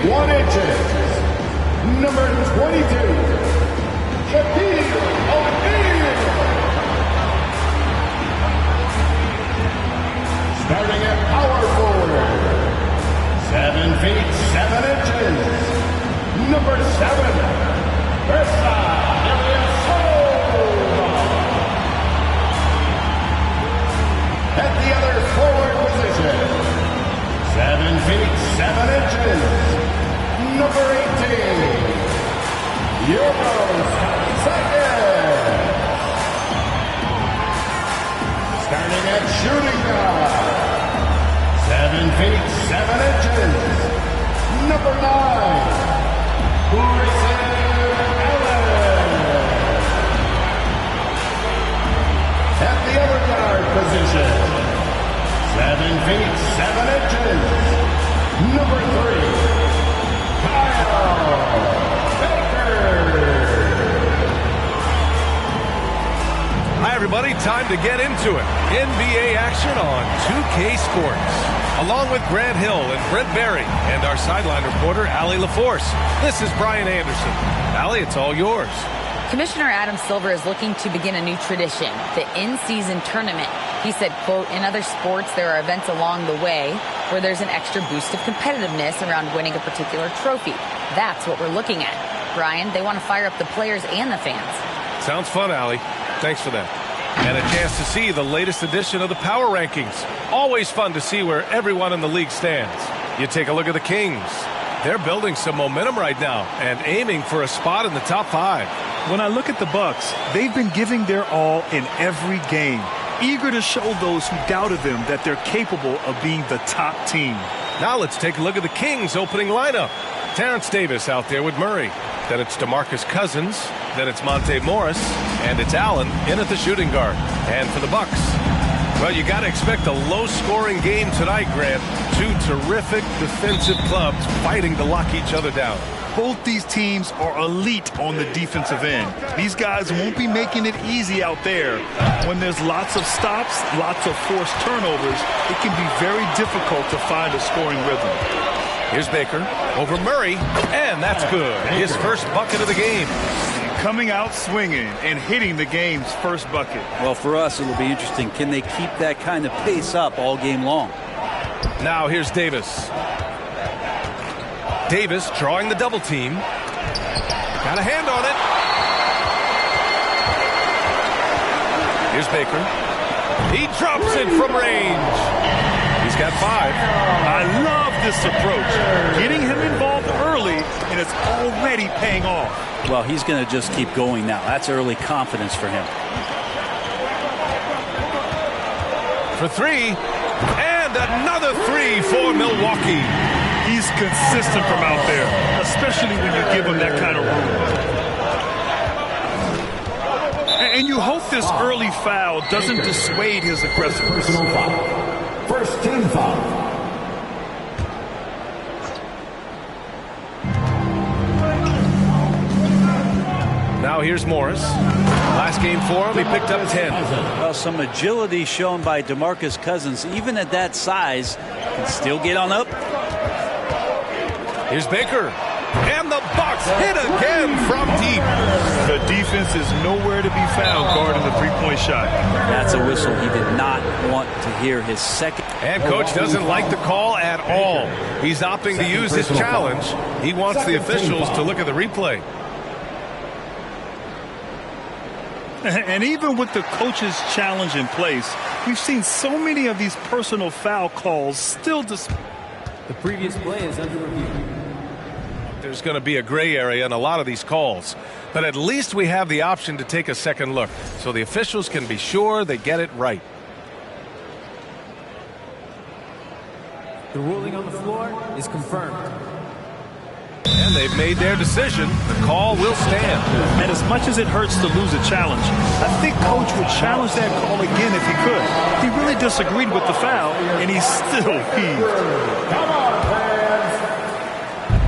1 inches. Number 22, starting at power forward, 7 feet 7 inches. Number 7, at the other forward position, 7 feet 7 inches. Number 18, starting at shooting guard, 7 feet 7 inches. Number 9, at the other guard position, 7 feet 7 inches. Number 3, Kyle Baker. Hi, everybody. Time to get into it. NBA action on 2K Sports. Along with Grant Hill and Brent Berry and our sideline reporter, Allie LaForce. This is Brian Anderson. Allie, it's all yours. Commissioner Adam Silver is looking to begin a new tradition, the in-season tournament. He said, quote, in other sports, there are events along the way where there's an extra boost of competitiveness around winning a particular trophy. That's what we're looking at. Brian, they want to fire up the players and the fans. Sounds fun, Allie. Thanks for that. And a chance to see the latest edition of the Power Rankings. Always fun to see where everyone in the league stands. You take a look at the Kings. They're building some momentum right now and aiming for a spot in the top 5. When I look at the Bucks, they've been giving their all in every game, eager to show those who doubted them that they're capable of being the top team. Now let's take a look at the Kings' opening lineup. Terrence Davis out there with Murray. Then it's DeMarcus Cousins. Then it's Monte Morris. And it's Allen in at the shooting guard. And for the Bucks, well, you got to expect a low-scoring game tonight, Grant. Two terrific defensive clubs fighting to lock each other down. Both these teams are elite on the defensive end. These guys won't be making it easy out there. When there's lots of stops, lots of forced turnovers, it can be very difficult to find a scoring rhythm. Here's Baker over Murray, and that's good. His first bucket of the game. Coming out swinging and hitting the game's first bucket. Well, for us, it'll be interesting. Can they keep that kind of pace up all game long? Now here's Davis. Davis drawing the double team. Got a hand on it. Here's Baker. He drops it from range. He's got 5. I love this approach. Getting him involved early, and it's already paying off. Well, he's going to just keep going now. That's early confidence for him. For 3. And another 3 for Milwaukee. He's consistent from out there, especially when you give him that kind of room. And you hope this early foul doesn't dissuade his aggressiveness. First team foul. Now here's Morris. Last game for him, he picked up 10. Well, some agility shown by DeMarcus Cousins, even at that size, can still get on up. Here's Baker. And the Bucks hit again from deep. The defense is nowhere to be found guarding the three-point shot. That's a whistle he did not want to hear his second. And coach doesn't like the call at all. He's opting to use his challenge. He wants the officials to look at the replay. And even with the coach's challenge in place, we've seen so many of these personal foul calls still. The previous play is under review. There's going to be a gray area in a lot of these calls, but at least we have the option to take a second look so the officials can be sure they get it right. The ruling on the floor is confirmed. And they've made their decision. The call will stand. And as much as it hurts to lose a challenge, I think coach would challenge that call again if he could. He really disagreed with the foul, and he still heaved. Come on, fans.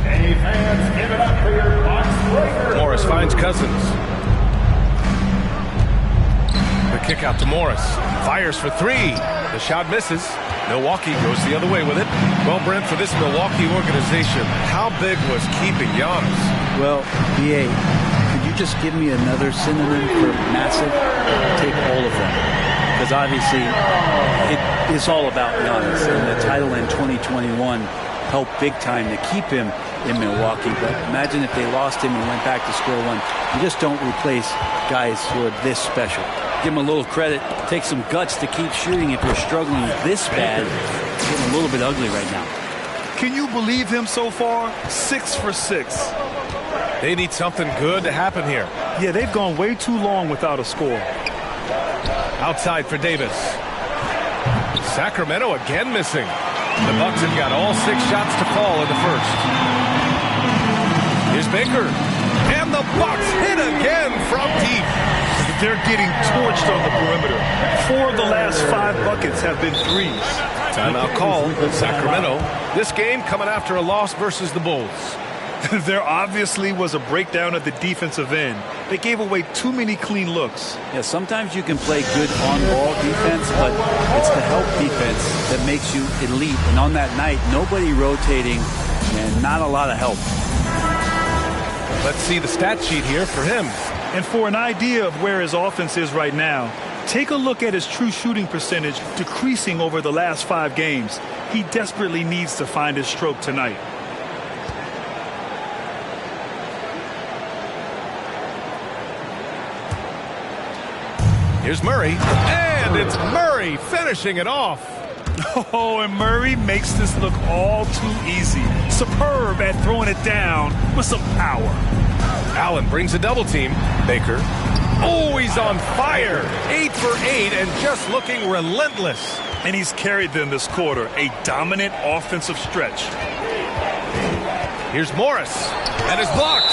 Hey, fans, give it up for your box breaker. Morris finds Cousins. The kick out to Morris. Fires for 3. The shot misses. Milwaukee goes the other way with it. Well, Brent, for this Milwaukee organization, how big was keeping Giannis? Well, BA, could you just give me another synonym for massive? Take all of them. Because obviously, it is all about Giannis. And the title in 2021 helped big time to keep him in Milwaukee. But imagine if they lost him and went back to square one. You just don't replace guys who are this special. Give him a little credit. Take some guts to keep shooting if you're struggling this bad. It's getting a little bit ugly right now. Can you believe him so far? 6 for 6. They need something good to happen here. Yeah, they've gone way too long without a score. Outside for Davis. Sacramento again missing. The Bucks have got all 6 shots to fall in the first. Here's Baker. And the Bucks hit again from deep. They're getting torched on the perimeter. 4 of the last 5 buckets have been threes. Timeout call, Sacramento. This game coming after a loss versus the Bulls. There obviously was a breakdown at the defensive end. They gave away too many clean looks. Yeah, sometimes you can play good on-ball defense, but it's the help defense that makes you elite. And on that night, nobody rotating and not a lot of help. Let's see the stat sheet here for him. And for an idea of where his offense is right now, take a look at his true shooting percentage decreasing over the last 5 games. He desperately needs to find his stroke tonight. Here's Murray, and it's Murray finishing it off. Oh, and Murray makes this look all too easy. Superb at throwing it down with some power. Allen brings a double team. Baker. Oh, he's on fire. 8 for 8 and just looking relentless. And he's carried them this quarter. A dominant offensive stretch. Here's Morris, and it's blocked.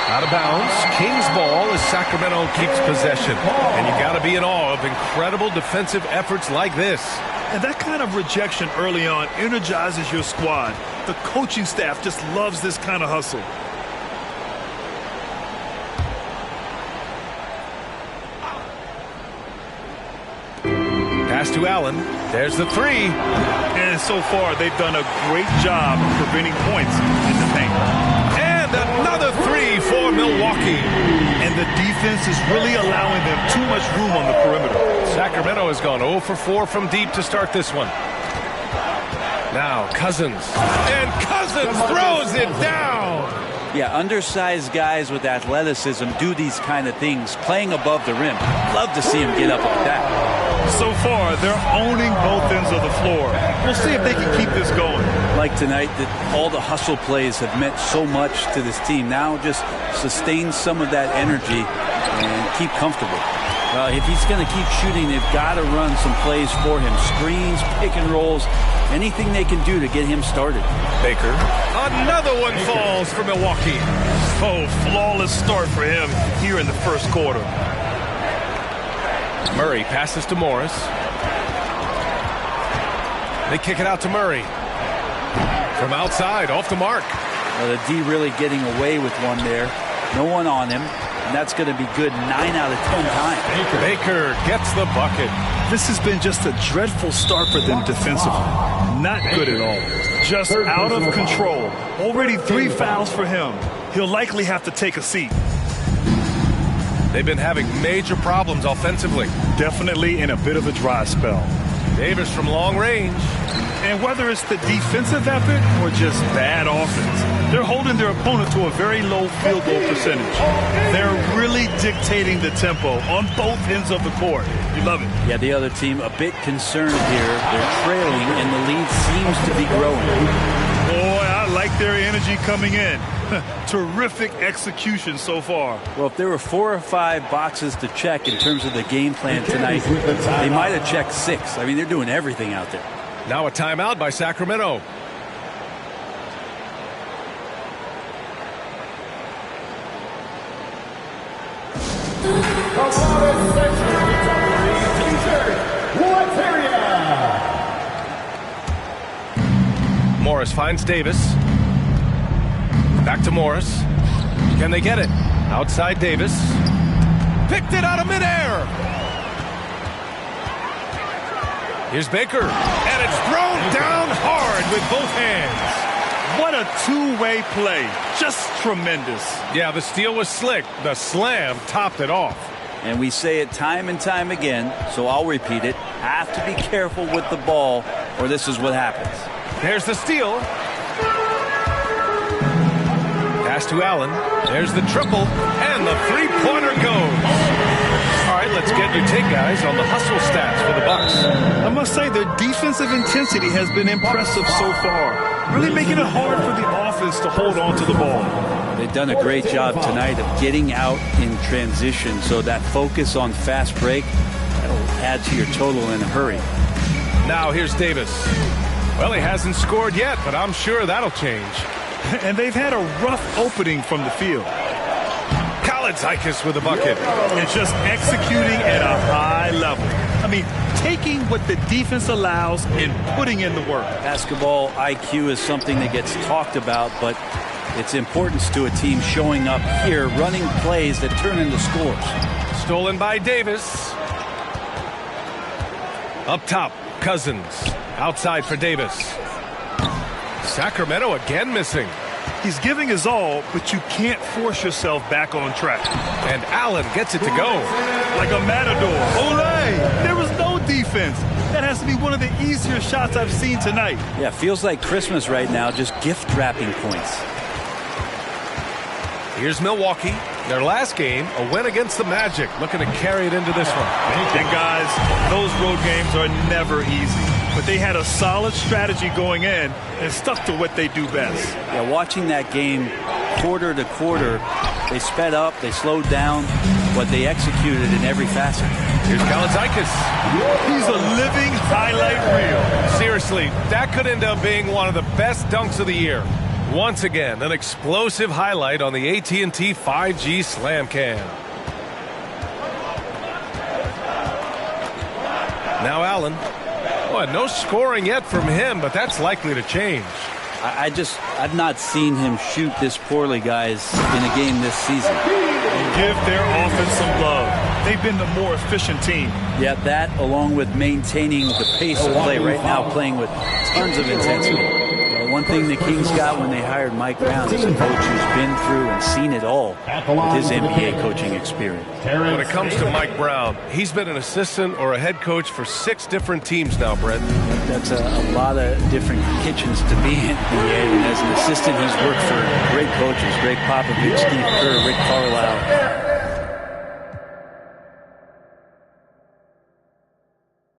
Out of bounds. Kings ball as Sacramento keeps possession. And you got to be in awe of incredible defensive efforts like this. And that kind of rejection early on energizes your squad. The coaching staff just loves this kind of hustle. Pass to Allen. There's the 3. And so far, they've done a great job of preventing points in the paint. And another 3 for Milwaukee. And the defense is really allowing them too much room on the perimeter. Sacramento has gone 0 for 4 from deep to start this one. Now Cousins. And Cousins throws it down. Yeah, undersized guys with athleticism do these kind of things, playing above the rim. Love to see him get up like that. So far, they're owning both ends of the floor. We'll see if they can keep this going. Like tonight, that all the hustle plays have meant so much to this team. Now just sustain some of that energy and keep comfortable. If he's going to keep shooting, they've got to run some plays for him. Screens, pick and rolls, anything they can do to get him started. Baker. Another one falls for Milwaukee. Oh, flawless start for him here in the first quarter. Murray passes to Morris. They kick it out to Murray. From outside, off the mark. The D really getting away with one there. No one on him. And that's going to be good 9 out of 10 times. Baker gets the bucket. This has been just a dreadful start for them defensively. Not good at all. Just out of control. Already 3 fouls for him. He'll likely have to take a seat. They've been having major problems offensively. Definitely in a bit of a dry spell. Davis from long range. And whether it's the defensive effort or just bad offense, they're holding their opponent to a very low field goal percentage. They're really dictating the tempo on both ends of the court. You love it. Yeah, the other team a bit concerned here. They're trailing, and the lead seems to be growing. Boy, I like their energy coming in. Terrific execution so far. Well, if there were 4 or 5 boxes to check in terms of the game plan tonight, they might have checked 6. I mean, they're doing everything out there. Now a timeout by Sacramento. Morris finds Davis. Back to Morris. Can they get it? Outside Davis. Picked it out of midair. Here's Baker, and it's thrown down hard with both hands. What a two-way play. Just tremendous. Yeah, the steal was slick. The slam topped it off. And we say it time and time again, so I'll repeat it. Have to be careful with the ball, or this is what happens. There's the steal. Pass to Allen. There's the triple, and the three-pointer goes. All right, let's get your take, guys, on the hustle stats for the Bucks. I must say their defensive intensity has been impressive so far. Really making it hard for the offense to hold on to the ball. They've done a great job tonight of getting out in transition, so that focus on fast break, that'll add to your total in a hurry. Now here's Davis. Well, he hasn't scored yet, but I'm sure that'll change. And they've had a rough opening from the field. Zykis with a bucket. And just executing at a high level. I mean, taking what the defense allows and putting in the work. Basketball IQ is something that gets talked about, but its importance to a team showing up here, running plays that turn into scores. Stolen by Davis. Up top, Cousins. Outside for Davis. Sacramento again missing. He's giving his all, but you can't force yourself back on track. And Allen gets it to go. Like a matador. Olé! There was no defense. That has to be one of the easier shots I've seen tonight. Yeah, feels like Christmas right now, just gift wrapping points. Here's Milwaukee. Their last game, a win against the Magic. Looking to carry it into this one. And guys, those road games are never easy. But they had a solid strategy going in and stuck to what they do best. Yeah, watching that game quarter to quarter, they sped up, they slowed down, but they executed in every facet. Here's Zykis. He's a living highlight reel. Seriously, that could end up being one of the best dunks of the year. Once again, an explosive highlight on the AT&T 5G Slam Cam. Now Allen. Boy, no scoring yet from him, but that's likely to change. I've not seen him shoot this poorly, guys, in a game this season. And give their offense some love. They've been the more efficient team. Yeah, that along with maintaining the pace of play right now, playing with tons of intensity. One thing the Kings got when they hired Mike Brown is a coach who's been through and seen it all with his NBA coaching experience. When it comes to Mike Brown, he's been an assistant or a head coach for 6 different teams now, Brett. That's a lot of different kitchens to be in the NBA. And as an assistant, he's worked for great coaches, Greg Popovich, Steve Kerr, Rick Carlisle.